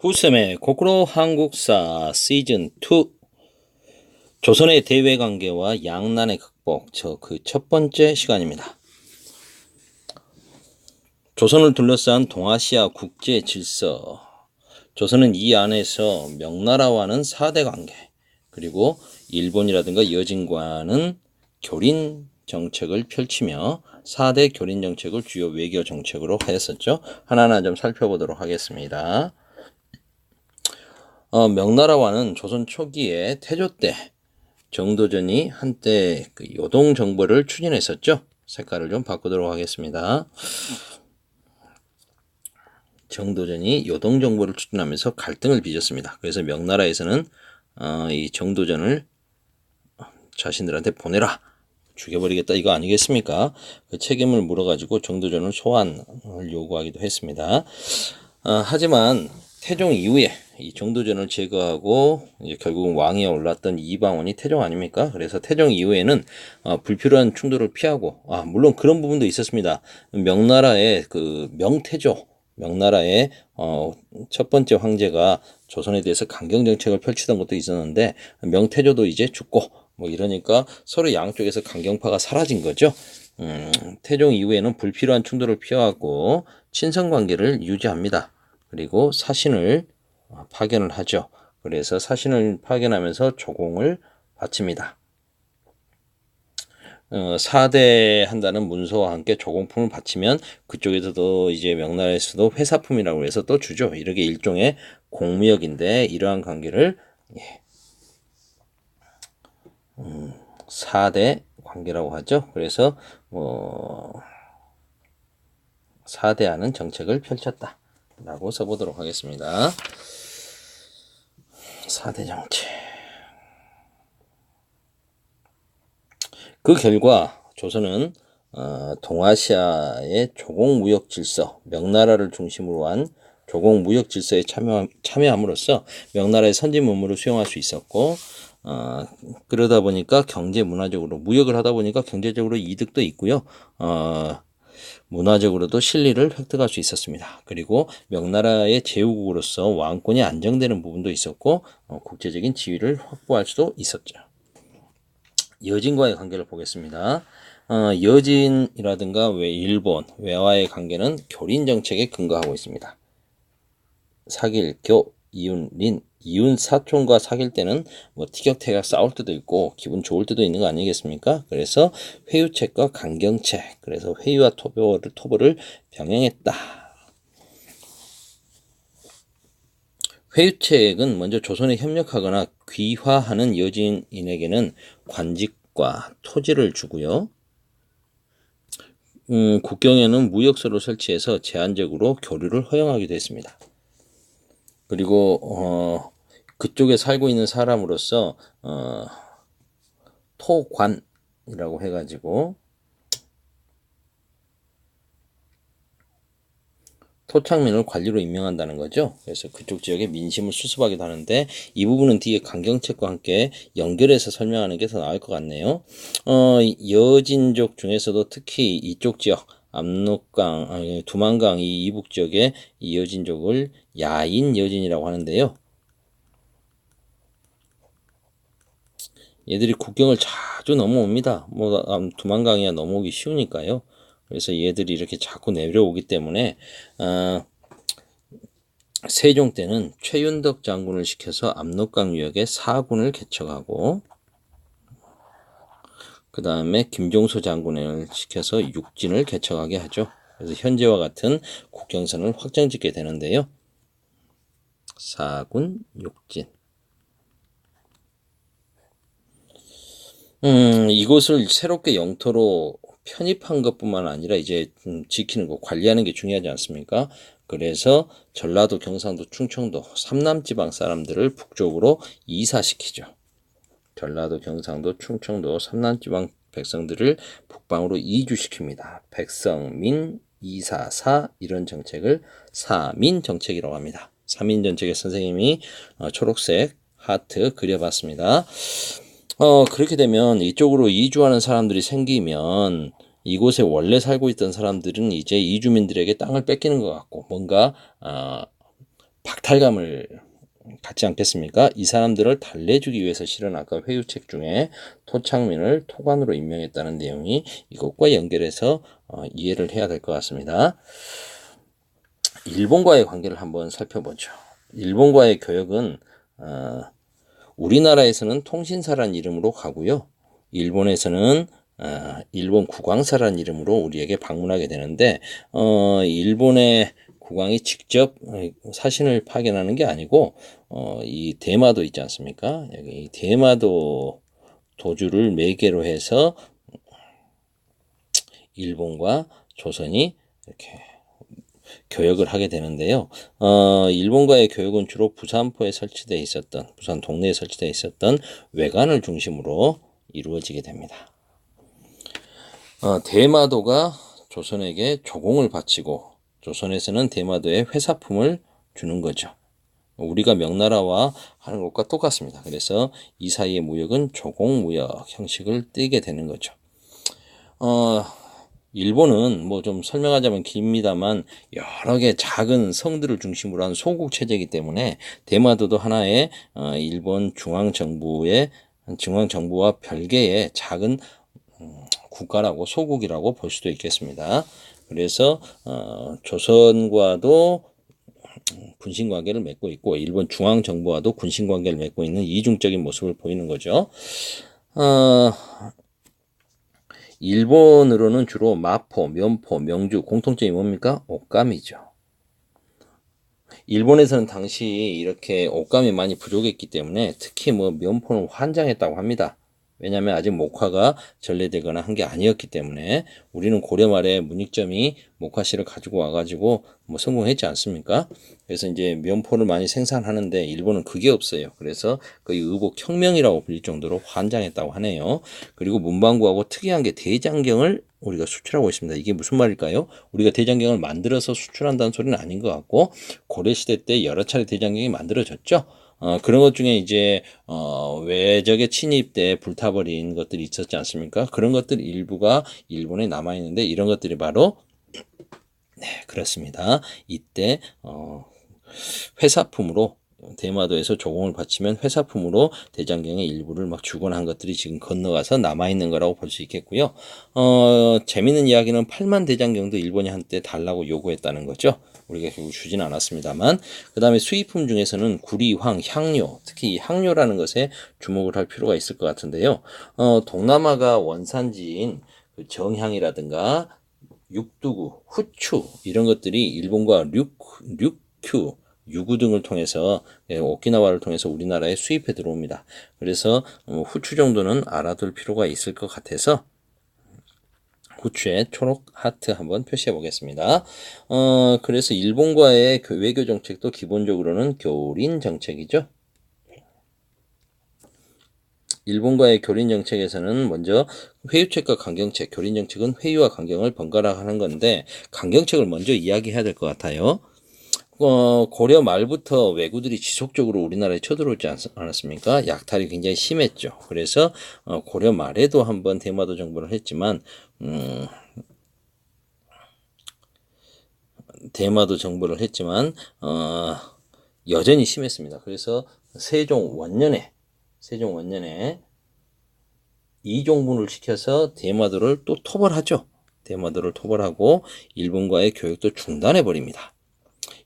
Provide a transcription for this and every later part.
구쌤의 고쿠로 한국사 시즌2 조선의 대외관계와 양난의 극복 그 첫 번째 시간입니다. 조선을 둘러싼 동아시아 국제 질서. 조선은 이 안에서 명나라와는 4대 관계, 그리고 일본이라든가 여진과는 교린 정책을 펼치며 4대 교린 정책을 주요 외교 정책으로 하였었죠. 하나하나 좀 살펴보도록 하겠습니다. 명나라와는 조선 초기에 태조 때 정도전이 한때 그 요동 정벌을 추진했었죠. 색깔을 좀 바꾸도록 하겠습니다. 정도전이 요동 정벌을 추진하면서 갈등을 빚었습니다. 그래서 명나라에서는 이 정도전을 자신들한테 보내라, 죽여버리겠다, 이거 아니겠습니까? 그 책임을 물어가지고 정도전을 소환을 요구하기도 했습니다. 하지만 태종 이후에 이 정도전을 제거하고 이제 결국은 왕위에 올랐던 이방원이 태종 아닙니까? 그래서 태종 이후에는 불필요한 충돌을 피하고, 물론 그런 부분도 있었습니다. 명나라의 그 명태조, 명나라의 첫 번째 황제가 조선에 대해서 강경 정책을 펼치던 것도 있었는데, 명태조도 이제 죽고 뭐 이러니까 서로 양쪽에서 강경파가 사라진 거죠. 태종 이후에는 불필요한 충돌을 피하고 친선 관계를 유지합니다. 그리고 사신을 파견을 하죠. 그래서 사신을 파견하면서 조공을 바칩니다. 사대한다는 문서와 함께 조공품을 바치면 그쪽에서도 이제 명나라에서도 회사품이라고 해서 또 주죠. 이렇게 일종의 공무역인데, 이러한 관계를 사대 관계라고 하죠. 그래서 사대하는 정책을 펼쳤다 라고 써보도록 하겠습니다. 4대 정책. 그 결과 조선은 동아시아의 조공무역 질서, 명나라를 중심으로 한 조공무역 질서에 참여함으로써 명나라의 선진 문물을 수용할 수 있었고, 그러다 보니까 경제 문화적으로 무역을 하다 보니까 경제적으로 이득도 있고요. 문화적으로도 실리를 획득할 수 있었습니다. 그리고 명나라의 제후국으로서 왕권이 안정되는 부분도 있었고, 국제적인 지위를 확보할 수도 있었죠. 여진과의 관계를 보겠습니다. 여진이라든가 일본, 외와의 관계는 교린 정책에 근거하고 있습니다. 사귈, 교, 이윤, 린, 이윤 사촌과 사귈 때는 뭐 티격태격 싸울 때도 있고 기분 좋을 때도 있는 거 아니겠습니까? 그래서 회유책과 강경책, 그래서 회유와 토벌을 병행했다. 회유책은 먼저 조선에 협력하거나 귀화하는 여진인에게는 관직과 토지를 주고요. 국경에는 무역소를 설치해서 제한적으로 교류를 허용하기도 했습니다. 그리고 그쪽에 살고 있는 사람으로서 토관이라고 해가지고 토착민을 관리로 임명한다는 거죠. 그래서 그쪽 지역의 민심을 수습하기도 하는데, 이 부분은 뒤에 강경책과 함께 연결해서 설명하는 게 더 나을 것 같네요. 여진족 중에서도 특히 이쪽 지역, 압록강, 두만강 이 이북 지역의 이 여진족을 야인 여진이라고 하는데요. 얘들이 국경을 자주 넘어옵니다. 두만강이야 넘어오기 쉬우니까요. 그래서 얘들이 이렇게 자꾸 내려오기 때문에 세종 때는 최윤덕 장군을 시켜서 압록강 유역에 4군을 개척하고, 그 다음에 김종서 장군을 시켜서 6진을 개척하게 하죠. 그래서 현재와 같은 국경선을 확정짓게 되는데요. 4군, 6진. 이곳을 새롭게 영토로 편입한 것뿐만 아니라 이제 지키는 거, 관리하는 게 중요하지 않습니까? 그래서 전라도, 경상도, 충청도 3남지방 사람들을 북쪽으로 이사시키죠. 전라도, 경상도, 충청도 3남지방 백성들을 북방으로 이주시킵니다. 백성민 이사사, 이런 정책을 사민 정책이라고 합니다. 사민 정책의 선생님이 초록색 하트 그려봤습니다. 그렇게 되면 이쪽으로 이주하는 사람들이 생기면 이곳에 원래 살고 있던 사람들은 이제 이주민들에게 땅을 뺏기는 것 같고, 뭔가 박탈감을 갖지 않겠습니까? 이 사람들을 달래주기 위해서 실은 아까 회유책 중에 토착민을 토관으로 임명했다는 내용이 이것과 연결해서 이해를 해야 될 것 같습니다. 일본과의 관계를 한번 살펴보죠. 일본과의 교역은 우리나라에서는 통신사란 이름으로 가고요. 일본에서는 일본 국왕사란 이름으로 우리에게 방문하게 되는데 일본의 국왕이 직접 사신을 파견하는 게 아니고 이 대마도 있지 않습니까? 여기 대마도 도주를 매개로 해서 일본과 조선이 이렇게 교역을 하게 되는데요. 일본과의 교역은 주로 부산포에 설치되어 있었던, 부산 동네에 설치되어 있었던 외관을 중심으로 이루어지게 됩니다. 대마도가 조선에게 조공을 바치고 조선에서는 대마도에 회사품을 주는 거죠. 우리가 명나라와 하는 것과 똑같습니다. 그래서 이 사이의 무역은 조공무역 형식을 띠게 되는 거죠. 일본은 뭐 좀 설명하자면 깁니다만 여러 개 작은 성들을 중심으로 한 소국 체제이기 때문에 대마도도 하나의 일본 중앙정부와 별개의 작은 국가라고 소국이라고 볼 수도 있겠습니다. 그래서 조선과도 군신관계를 맺고 있고 일본 중앙정부와도 군신관계를 맺고 있는 이중적인 모습을 보이는 거죠. 일본으로는 주로 마포, 면포, 명주 공통점이 뭡니까? 옷감이죠. 일본에서는 당시 이렇게 옷감이 많이 부족했기 때문에 특히 뭐 면포는 환장했다고 합니다. 왜냐하면 아직 목화가 전래되거나 한 게 아니었기 때문에 우리는 고려 말에 문익점이 목화실을 가지고 와가지고 뭐 성공했지 않습니까? 그래서 이제 면포를 많이 생산하는데 일본은 그게 없어요. 그래서 거의 의복 혁명이라고 불릴 정도로 환장했다고 하네요. 그리고 문방구하고 특이한 게 대장경을 우리가 수출하고 있습니다. 이게 무슨 말일까요? 우리가 대장경을 만들어서 수출한다는 소리는 아닌 것 같고 고려시대 때 여러 차례 대장경이 만들어졌죠. 그런 것 중에 이제 외적의 침입 때 불타버린 것들이 있었지 않습니까? 그런 것들 일부가 일본에 남아 있는데 이런 것들이 바로 네, 그렇습니다. 이때 회사품으로 대마도에서 조공을 바치면 회사품으로 대장경의 일부를 막 주거나 한 것들이 지금 건너가서 남아있는 거라고 볼 수 있겠고요. 재밌는 이야기는 8만 대장경도 일본이 한때 달라고 요구했다는 거죠. 우리가 결국 주지는 않았습니다만 그 다음에 수입품 중에서는 구리, 황, 향료 특히 이 향료라는 것에 주목을 할 필요가 있을 것 같은데요. 동남아가 원산지인 그 정향이라든가 육두구, 후추 이런 것들이 일본과 류큐, 유구 등을 통해서 오키나와를 통해서 우리나라에 수입해 들어옵니다. 그래서 후추 정도는 알아둘 필요가 있을 것 같아서 후추에 초록 하트 한번 표시해 보겠습니다. 그래서 일본과의 외교 정책도 기본적으로는 교린 정책이죠. 일본과의 교린 정책에서는 먼저 회유책과 강경책, 교린 정책은 회유와 강경을 번갈아 하는 건데 강경책을 먼저 이야기해야 될 것 같아요. 고려 말부터 왜구들이 지속적으로 우리나라에 쳐들어오지 않았습니까? 약탈이 굉장히 심했죠. 그래서 고려 말에도 한번 대마도 정벌을 했지만 여전히 심했습니다. 그래서 세종 원년에 이종분을 시켜서 대마도를 또 토벌하죠. 대마도를 토벌하고 일본과의 교역도 중단해 버립니다.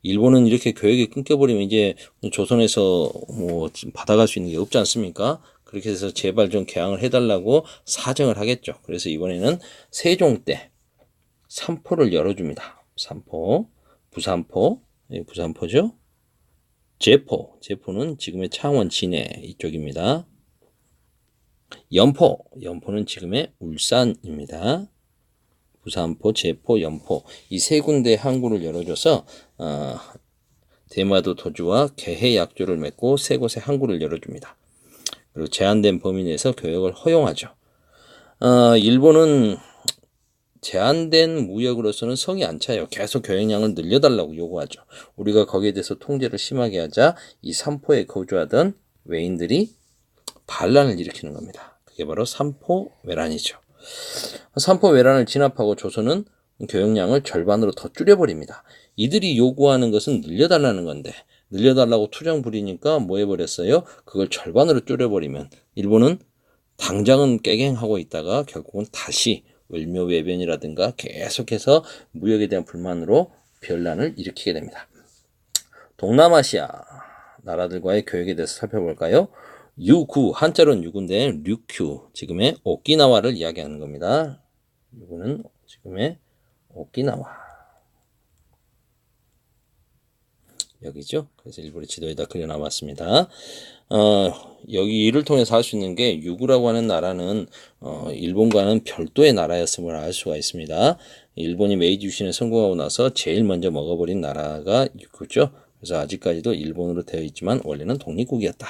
일본은 이렇게 교역이 끊겨버리면 이제 조선에서 뭐 받아갈 수 있는 게 없지 않습니까? 그렇게 해서 제발 좀 개항을 해달라고 사정을 하겠죠. 그래서 이번에는 세종 때 삼포를 열어줍니다. 삼포, 부산포, 부산포죠. 제포는 지금의 창원, 진해 이쪽입니다. 연포는 지금의 울산입니다. 부산포, 제포, 연포 이 세 군데 항구를 열어줘서 대마도 도주와 개해 약조를 맺고 세 곳의 항구를 열어줍니다. 그리고 제한된 범위 내에서 교역을 허용하죠. 일본은 제한된 무역으로서는 성이 안 차요. 계속 교역량을 늘려달라고 요구하죠. 우리가 거기에 대해서 통제를 심하게 하자 이 삼포에 거주하던 외인들이 반란을 일으키는 겁니다. 그게 바로 삼포외란이죠. 삼포외란을 진압하고 조선은 교역량을 절반으로 더 줄여버립니다. 이들이 요구하는 것은 늘려달라는 건데 늘려달라고 투정 부리니까 뭐 해버렸어요? 그걸 절반으로 줄여버리면 일본은 당장은 깨갱하고 있다가 결국은 다시 을묘외변이라든가 계속해서 무역에 대한 불만으로 변란을 일으키게 됩니다. 동남아시아 나라들과의 교역에 대해서 살펴볼까요? 유구, 한자로는 유구인데 류큐, 지금의 오키나와를 이야기하는 겁니다. 유구는 지금의 오키나와. 여기죠. 그래서 일본의 지도에다 그려놔봤습니다. 여기 이를 통해서 알 수 있는 게 유구라고 하는 나라는 일본과는 별도의 나라였음을 알 수가 있습니다. 일본이 메이지 유신에 성공하고 나서 제일 먼저 먹어버린 나라가 유구죠. 그래서 아직까지도 일본으로 되어 있지만 원래는 독립국이었다.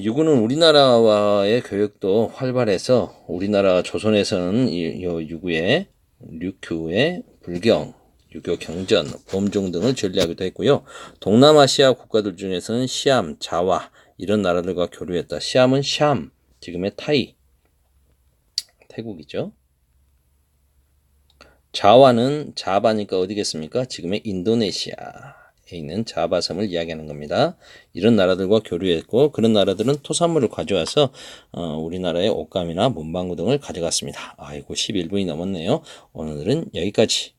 유구는 우리나라와의 교역도 활발해서 우리나라 조선에서는 이 유구의 류큐의 불경, 유교 경전, 범종 등을 전리하기도 했고요. 동남아시아 국가들 중에서는 시암, 자와 이런 나라들과 교류했다. 시암은 샴, 지금의 타이, 태국이죠. 자와는 자바니까 어디겠습니까? 지금의 인도네시아에 있는 자바섬을 이야기하는 겁니다. 이런 나라들과 교류했고 그런 나라들은 토산물을 가져와서 우리나라의 옷감이나 문방구 등을 가져갔습니다. 아이고 11분이 넘었네요. 오늘은 여기까지.